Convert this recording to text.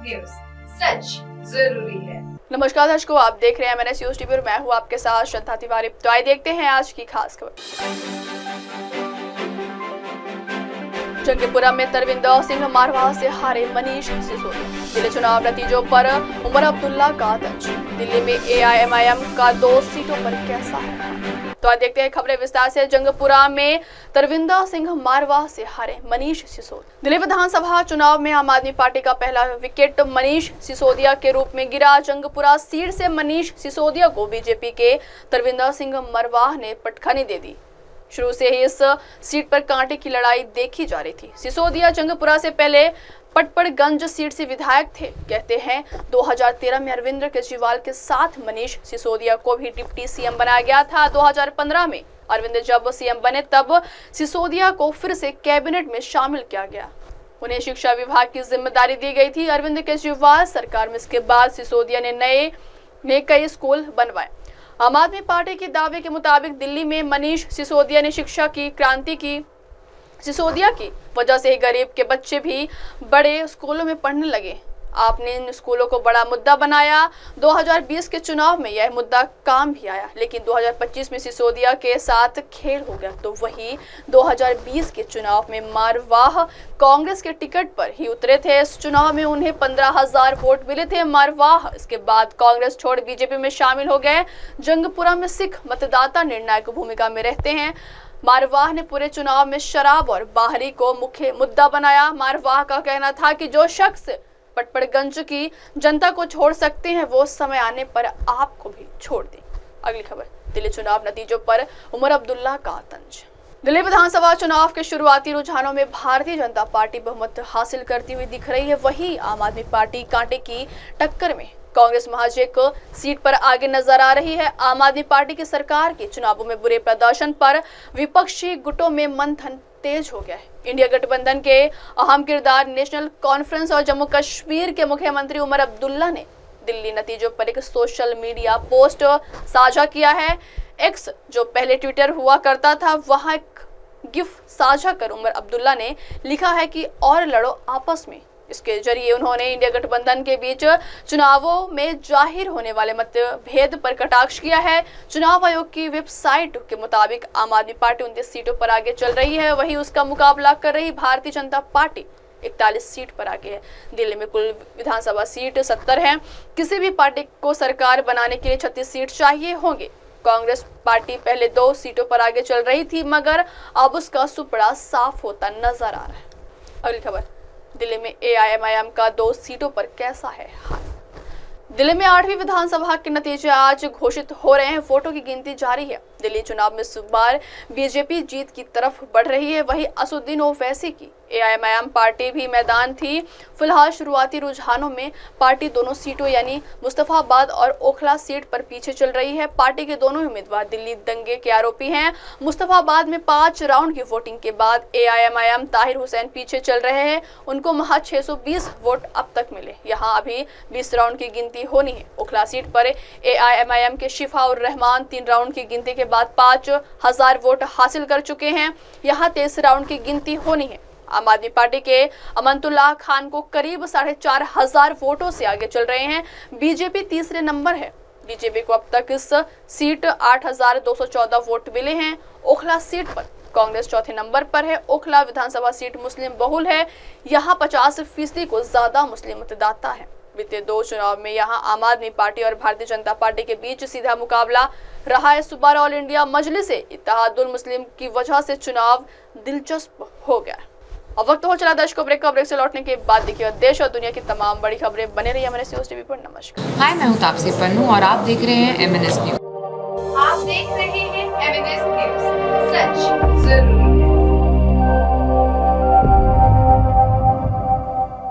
News, सच जरूरी है। नमस्कार दर्शकों, आप देख रहे हैं MNS न्यूज टीवी और मैं हूं आपके साथ श्रद्धा तिवारी। तो आइए देखते हैं आज की खास खबर। जंगीपुरा में तरविंदर सिंह मारवाह से हारे मनीष सिसोदिया। दिल्ली चुनाव नतीजों पर उमर अब्दुल्ला का तंज। दिल्ली में AIMIM का 2 सीटों पर कैसा है? तो आज देखते हैं खबरें विस्तार से। जंगीपुरा में तरविंदर सिंह मारवाह से हारे मनीष सिसोदिया। दिल्ली विधानसभा चुनाव में आम आदमी पार्टी का पहला विकेट मनीष सिसोदिया के रूप में गिरा। जंगीपुरा सीट से मनीष सिसोदिया को बीजेपी के तरविंदर सिंह मारवाह ने पटखनी दे दी। शुरू से ही इस सीट पर कांटे की लड़ाई देखी जा रही थी। सिसोदिया जंगीपुरा से पहले पटपड़गंज सीट से विधायक थे। कहते हैं 2013 में अरविंद केजरीवाल के साथ मनीष सिसोदिया को भी डिप्टी CM बनाया गया था। 2015 में अरविंद जब CM बने तब सिसोदिया को फिर से कैबिनेट में शामिल किया गया। उन्हें शिक्षा विभाग की जिम्मेदारी दी गई थी। अरविंद केजरीवाल सरकार में इसके बाद सिसोदिया ने कई स्कूल बनवाए। आम आदमी पार्टी के दावे के मुताबिक दिल्ली में मनीष सिसोदिया ने शिक्षा की क्रांति की। सिसोदिया की वजह से ही गरीब के बच्चे भी बड़े स्कूलों में पढ़ने लगे। आपने इन स्कूलों को बड़ा मुद्दा बनाया। 2020 के चुनाव में यह मुद्दा काम भी आया, लेकिन 2025 में सिसोदिया के साथ खेल हो गया। तो वही 2020 के चुनाव में मारवाह कांग्रेस के टिकट पर ही उतरे थे। इस चुनाव में उन्हें 15,000 वोट मिले थे। मारवाह इसके बाद कांग्रेस छोड़ बीजेपी में शामिल हो गए। जंगीपुरा में सिख मतदाता निर्णायक भूमिका में रहते हैं। मारवाह ने पूरे चुनाव में शराब और बाहरी को मुख्य मुद्दा बनाया। मारवाह का कहना था कि जो शख्स पटपड़गंज की जनता को छोड़ सकते हैं वो समय आने पर आपको भी छोड़ दें। अगली खबर, दिल्ली चुनाव नतीजों पर उमर अब्दुल्ला का तंज। दिल्ली विधानसभा चुनाव के शुरुआती रुझानों में भारतीय जनता पार्टी बहुमत हासिल करती हुई दिख रही है। वहीं आम आदमी पार्टी कांटे की टक्कर में कांग्रेस महज एक सीट पर आगे नजर आ रही है। आम आदमी पार्टी की सरकार के चुनावों में बुरे प्रदर्शन पर विपक्षी गुटों में मंथन तेज हो गया है। इंडिया गठबंधन के अहम किरदार नेशनल कॉन्फ्रेंस और जम्मू कश्मीर के मुख्यमंत्री उमर अब्दुल्ला ने दिल्ली नतीजों पर एक सोशल मीडिया पोस्ट साझा किया है। एक्स जो पहले ट्विटर हुआ करता था, वहां एक गिफ साझा कर उमर अब्दुल्ला ने लिखा है कि और लड़ो आपस में। इसके जरिए उन्होंने इंडिया गठबंधन के बीच चुनावों में जाहिर होने वाले मतभेद पर कटाक्ष किया है। चुनाव आयोग की वेबसाइट के मुताबिक आम आदमी पार्टी 29 सीटों पर आगे चल रही है। वहीं उसका मुकाबला कर रही भारतीय जनता पार्टी 41 सीट पर आगे है। दिल्ली में कुल विधानसभा सीट 70 है। किसी भी पार्टी को सरकार बनाने के लिए 36 सीट चाहिए होंगे। कांग्रेस पार्टी पहले 2 सीटों पर आगे चल रही थी, मगर अब उसका सुपड़ा साफ होता नजर आ रहा है। अगली खबर, दिल्ली में AIMIM का 2 सीटों पर कैसा है हाल? दिल्ली में 8वीं विधानसभा के नतीजे आज घोषित हो रहे हैं। वोटों की गिनती जारी है। दिल्ली चुनाव में इस बार बीजेपी जीत की तरफ बढ़ रही है। वहीं असदुद्दीन ओवैसी की AIMIM पार्टी भी मैदान थी। फिलहाल शुरुआती रुझानों में पार्टी दोनों सीटों यानी मुस्तफाबाद और ओखला सीट पर पीछे चल रही है। पार्टी के दोनों उम्मीदवार दिल्ली दंगे के आरोपी हैं। मुस्तफाबाद में 5 राउंड की वोटिंग के बाद AIMIM ताहिर हुसैन पीछे चल रहे हैं। उनको महज 620 वोट अब तक मिले। यहाँ अभी 20 राउंड की गिनती होनी है। ओखला सीट पर AIMIM के शिफा और रहमान 3 राउंड की गिनती के बाद 5,000 वोट हासिल कर चुके हैं। यहाँ 23 राउंड की गिनती होनी है। आम आदमी पार्टी के अमनतुल्लाह खान को करीब 4,500 वोटों से आगे चल रहे हैं। बीजेपी तीसरे नंबर है। बीजेपी को अब तक इस सीट 8,214 वोट मिले हैं। ओखला सीट पर कांग्रेस चौथे नंबर पर है। ओखला विधानसभा सीट मुस्लिम बहुल है। यहाँ 50% को ज्यादा मुस्लिम मतदाता है। बीते 2 चुनाव में यहाँ आम आदमी पार्टी और भारतीय जनता पार्टी के बीच सीधा मुकाबला रहा है। इस बार ऑल इंडिया मजलिस-ए-इत्तेहादुल मुस्लिम की वजह से चुनाव दिलचस्प हो गया। अब वक्त हो चला दर्शकों ब्रेक का। ब्रेक से लौटने के बाद देखिए देश और दुनिया की तमाम बड़ी खबरें बने रही MNS न्यूज टीवी पर। नमस्कार। हाय, मैं हूँ तापसी पन्नू और आप देख रहे हैं MNS न्यूज। आप देख रहे हैं MNS न्यूज, सच जरूरी।